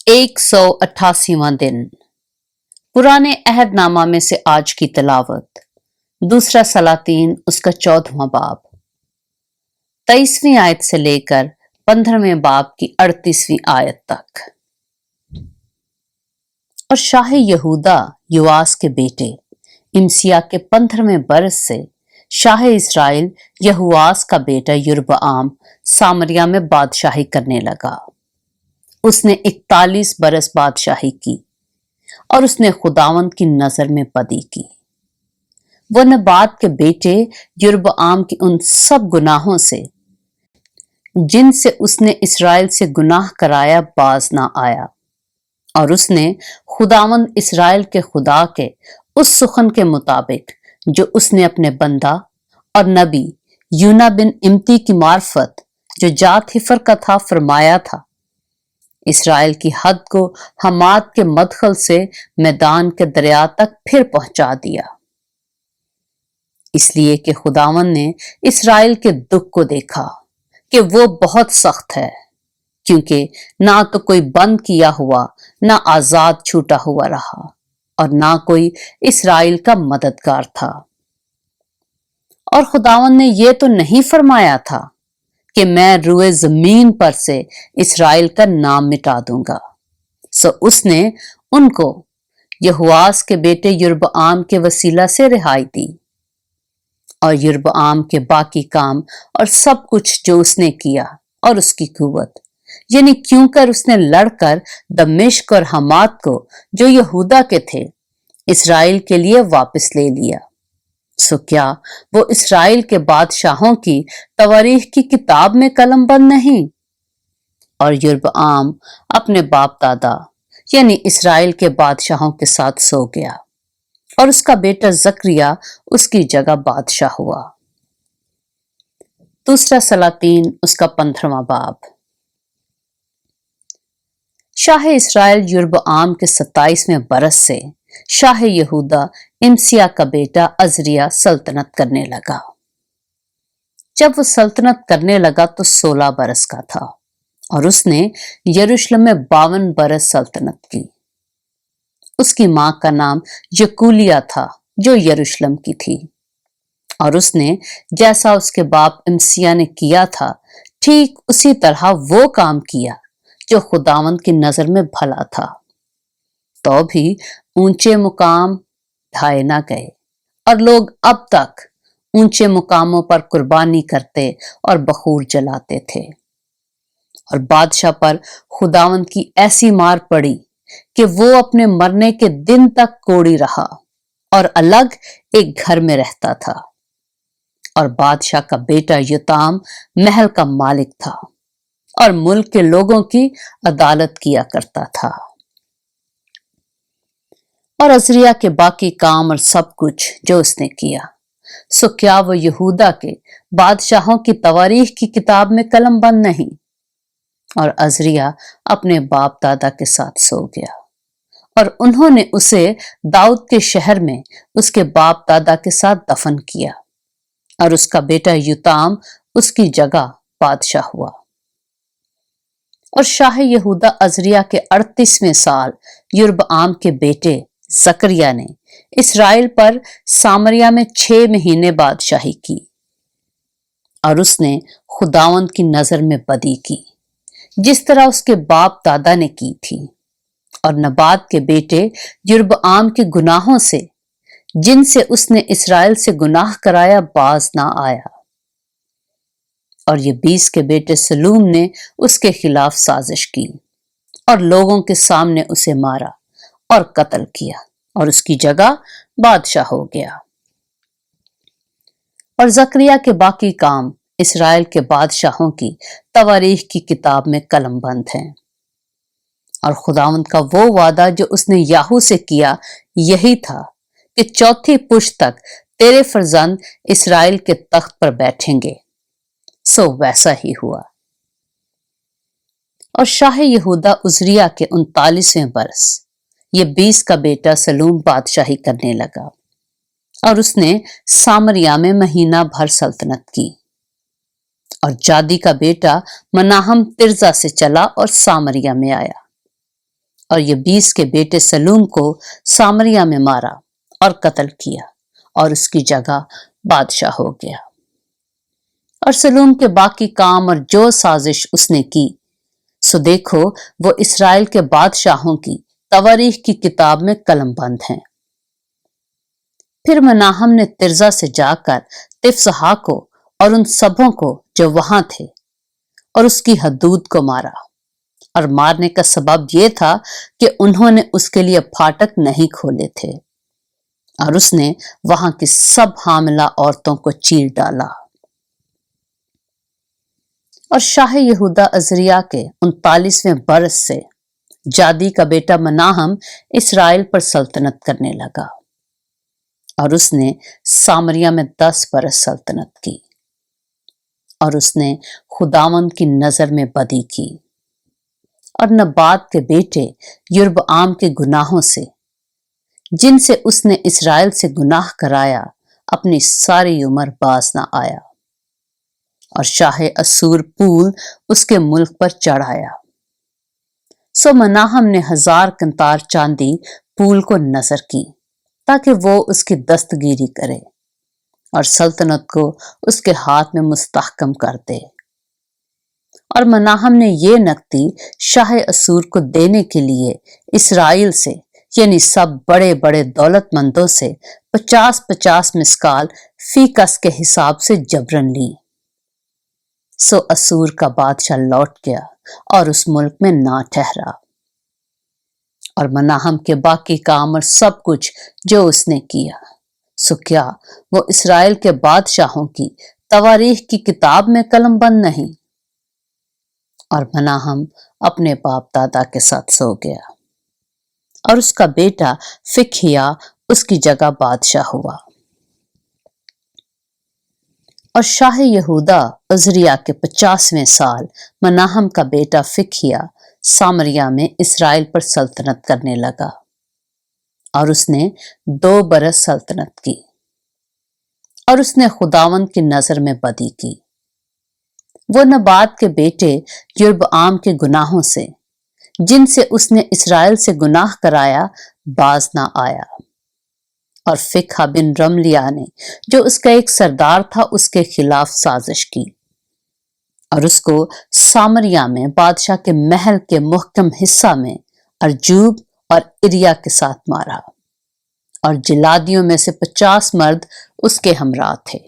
188वां दिन। पुराने अहदनामा में से आज की तिलावत। दूसरा सलातीन उसका 14वां बाब 23वीं आयत से लेकर 15वें बाब की 38वीं आयत तक। और शाह यहूदा युवास के बेटे इमसिया के 15वें बरस से शाह इस्राएल यहोआस का बेटा यरबआम सामरिया में बादशाही करने लगा। उसने 41 बरस बादशाही की और उसने खुदावंद की नजर में बदी की। वो नबात के बेटे यरबआम की उन सब गुनाहों से जिनसे उसने इस्राएल से गुनाह कराया बाज ना आया, और उसने खुदावंद इस्राएल के खुदा के उस सुखन के मुताबिक जो उसने अपने बंदा और नबी यूना बिन इम्ती की मार्फत जो जात हिफर का था फरमाया था, इस्राएल की हद को हमाद के मदखल से मैदान के दरिया तक फिर पहुंचा दिया। इसलिए कि खुदावन ने इस्राएल के दुख को देखा कि वो बहुत सख्त है, क्योंकि ना तो कोई बंद किया हुआ ना आजाद छूटा हुआ रहा, और ना कोई इस्राएल का मददगार था। और खुदावन ने ये तो नहीं फरमाया था कि मैं रुए जमीन पर से इस्राएल का नाम मिटा दूंगा। सो उसने उनको यहोआस के बेटे यरबआम के वसीला से रिहाई दी। और यरबआम के बाकी काम और सब कुछ जो उसने किया और उसकी कुव्वत, यानी क्यों कर उसने लड़कर दमिश्क और हमाद को जो यहूदा के थे इस्राएल के लिए वापस ले लिया। सो क्या वो इस्राएल के बादशाहों की तवारीख की किताब में कलमबंद नहीं? और यरबआम अपने बाप दादा यानी इस्राएल के बादशाहों के साथ सो गया, और उसका बेटा जकरिया उसकी जगह बादशाह हुआ। दूसरा सलातीन उसका 15वां बाब। शाह इस्राएल यरबआम के 27वें बरस से शाह यहूदा इमसिया का बेटा अजरिया सल्तनत करने लगा। जब वो सल्तनत करने लगा तो 16 बरस का था, और उसने यरूशलेम में 52 बरस सल्तनत की। उसकी मां का नाम यकूलिया था जो यरूशलेम की थी, और उसने जैसा उसके बाप इमसिया ने किया था ठीक उसी तरह वो काम किया जो खुदावंद की नजर में भला था। तो भी ऊंचे मुकाम ढाए ना गए, और लोग अब तक ऊंचे मुकामों पर कुर्बानी करते और बखूर जलाते थे। और बादशाह पर खुदावंद की ऐसी मार पड़ी कि वो अपने मरने के दिन तक कोढ़ी रहा और अलग एक घर में रहता था। और बादशाह का बेटा योताम महल का मालिक था और मुल्क के लोगों की अदालत किया करता था। और अजरिया के बाकी काम और सब कुछ जो उसने किया, सो क्या वो यहूदा के बादशाहों की तवारीख की किताब में कलमबंद नहीं? और अजरिया अपने बाप दादा के साथ सो गया, और उन्होंने उसे दाऊद के शहर में उसके बाप दादा के साथ दफन किया, और उसका बेटा योताम उसकी जगह बादशाह हुआ। और शाह यहूदा अजरिया के 38वें साल यरबआम के बेटे जकरिया ने इस्राएल पर सामरिया में 6 महीने बादशाही की, और उसने खुदावंद की नजर में बदी की जिस तरह उसके बाप दादा ने की थी। और नबात के बेटे यरबआम के गुनाहों से जिनसे उसने इस्राएल से गुनाह कराया बाज ना आया। और ये 20 के बेटे सलूम ने उसके खिलाफ साजिश की और लोगों के सामने उसे मारा और कत्ल किया, और उसकी जगह बादशाह हो गया। और जकरिया के बाकी काम इस्राएल के बादशाहों की तवारीख की किताब में कलमबंद हैं। और खुदावंद का वो वादा जो उसने याहू से किया यही था कि 4थी पुश्त तक तेरे फरजंद इस्राएल के तख्त पर बैठेंगे। सो वैसा ही हुआ। और शाह यहूदा उजरिया के 39वें बरस ये 20 का बेटा सलूम बादशाही करने लगा, और उसने सामरिया में महीना भर सल्तनत की। और जादी का बेटा मनाहम तिर्जा से चला और सामरिया में आया। और यबीस के बेटे सलूम को सामरिया में मारा और कत्ल किया और उसकी जगह बादशाह हो गया। और सलूम के बाकी काम और जो साजिश उसने की, सो देखो वो इस्राएल के बादशाहों की तवारीख की किताब में कलमबंद हैं। फिर मनाहम ने तिर्जा से जाकर तिफसहा को और उन सबों को जो वहां थे और उसकी हदूद को मारा, और मारने का सबब यह था कि उन्होंने उसके लिए फाटक नहीं खोले थे, और उसने वहां की सब हामिला औरतों को चीर डाला। और शाह यहूदा अजरिया के 39वें बरस से जादी का बेटा मनाहम इस्राएल पर सल्तनत करने लगा, और उसने सामरिया में 10 बरस सल्तनत की, और उसने खुदावंद की नजर में बदी की और नबात के बेटे यरबआम के गुनाहों से, जिनसे उसने इस्राएल से गुनाह कराया, अपनी सारी उम्र बाज न आया। और शाह असूर पूल उसके मुल्क पर चढ़ाया। सो मनाहम ने 1000 कंतार चांदी पूल को नजर की ताकि वो उसकी दस्तगीरी करे और सल्तनत को उसके हाथ में मुस्तहकम कर दे। और मनाहम ने ये नकदी शाह असूर को देने के लिए इस्राएल से, यानी सब बड़े बड़े दौलतमंदों से 50-50 मिस्काल फी कस के हिसाब से जबरन ली। सो असूर का बादशाह लौट गया और उस मुल्क में ना ठहरा। और मनाहम के बाकी काम और सब कुछ जो उसने किया, सो क्या वो इस्राएल के बादशाहों की तवारीख की किताब में कलमबंद नहीं? और मनाहम अपने बाप दादा के साथ सो गया, और उसका बेटा फिकहिया उसकी जगह बादशाह हुआ। और शाह यहूदा अजरिया के 50वें साल मनाहम का बेटा फिकहिया सामरिया में इस्राएल पर सल्तनत करने लगा, और उसने 2 बरस सल्तनत की, और उसने खुदावंद की नजर में बदी की। वो नबात के बेटे यरबआम के गुनाहों से, जिनसे उसने इस्राएल से गुनाह कराया, बाज ना आया। और फिकहा बिन रमलिया ने, जो उसका एक सरदार था, उसके खिलाफ साजिश की और उसको सामरिया में बादशाह के महल के मुहकम हिस्सा में अर्जूब और इरिया के साथ मारा, और जिलादियों में से 50 मर्द उसके हमरा थे।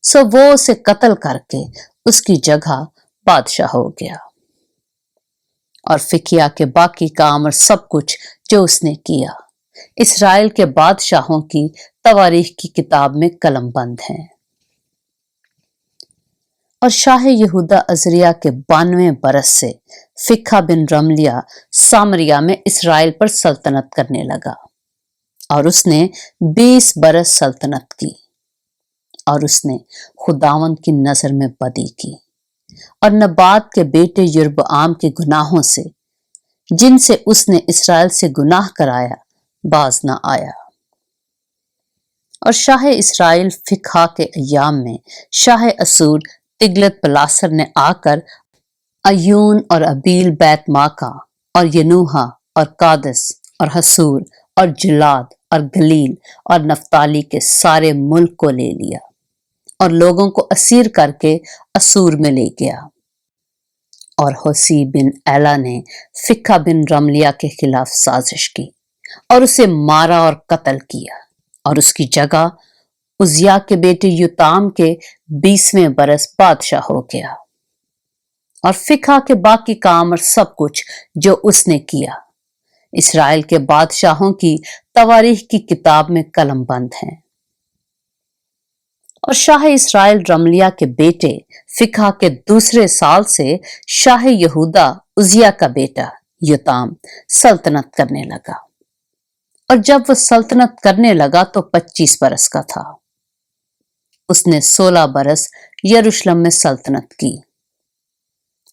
सो वो उसे कत्ल करके उसकी जगह बादशाह हो गया। और फिकिया के बाकी काम और सब कुछ जो उसने किया, इस्राएल के बादशाहों की तवारीख की किताब में कलमबंद हैं। और शाह यहूदा अजरिया के 92वें बरस से फिकहा बिन रमलिया सामरिया में इस्राएल पर सल्तनत करने लगा, और उसने 20 बरस सल्तनत की, और उसने खुदावंद की नजर में बदी की और नबात के बेटे यरबआम के गुनाहों से, जिनसे उसने इस्राएल से गुनाह कराया, बाज ना आया। और शाह इस्राएल फिकहा के अय्याम में शाह असूर तिगलत पलासर ने आकर अयून और अबील बैत माका और यनूहा और कादस और हसूर और जिलाद और गलील और नफ्ताली के सारे मुल्क को ले लिया और लोगों को असीर करके असूर में ले गया। और होसी बिन एला ने फिकहा बिन रमलिया के खिलाफ साजिश की और उसे मारा और कत्ल किया, और उसकी जगह उजिया के बेटे युताम के 20वें बरस बादशाह हो गया। और फिकहा के बाकी काम और सब कुछ जो उसने किया, इस्राएल के बादशाहों की तवारीख की किताब में कलमबंद हैं। और शाह इस्राएल रमलिया के बेटे फिकहा के 2 साल से शाह यहूदा उजिया का बेटा युताम सल्तनत करने लगा, और जब वह सल्तनत करने लगा तो 25 बरस का था। उसने 16 बरस यरूशलेम में सल्तनत की,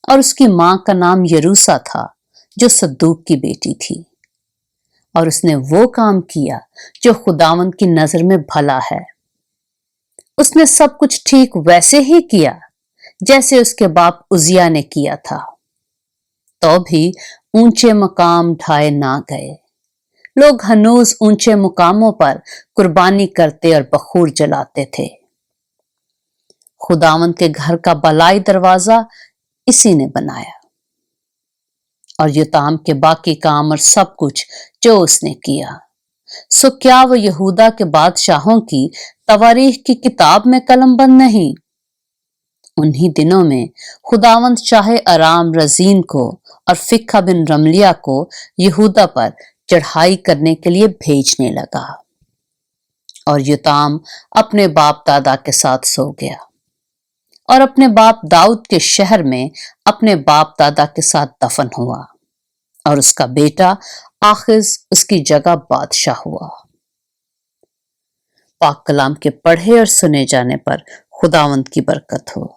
और उसकी मां का नाम यरूसा था जो सद्दूक की बेटी थी। और उसने वो काम किया जो खुदावंद की नजर में भला है। उसने सब कुछ ठीक वैसे ही किया जैसे उसके बाप उजिया ने किया था। तो भी ऊंचे मकाम ढाए ना गए। लोग हनूज ऊंचे मुकामों पर कुर्बानी करते और बखूर जलाते थे। खुदावंद के घर का बलाई दरवाजा इसी ने बनाया, और योताम के बाकी काम और सब कुछ जो उसने किया, सो क्या वो यहूदा के बादशाहों की तवारीख की किताब में कलमबंद नहीं? उन्हीं दिनों में खुदावंद शाह अराम रजीन को और फिक्का बिन रमलिया को यहूदा पर चढ़ाई करने के लिए भेजने लगा, और योताम अपने बाप दादा के साथ सो गया और अपने बाप दाऊद के शहर में अपने बाप दादा के साथ दफन हुआ, और उसका बेटा आखिज उसकी जगह बादशाह हुआ। पाक कलाम के पढ़े और सुने जाने पर खुदावंद की बरकत हो।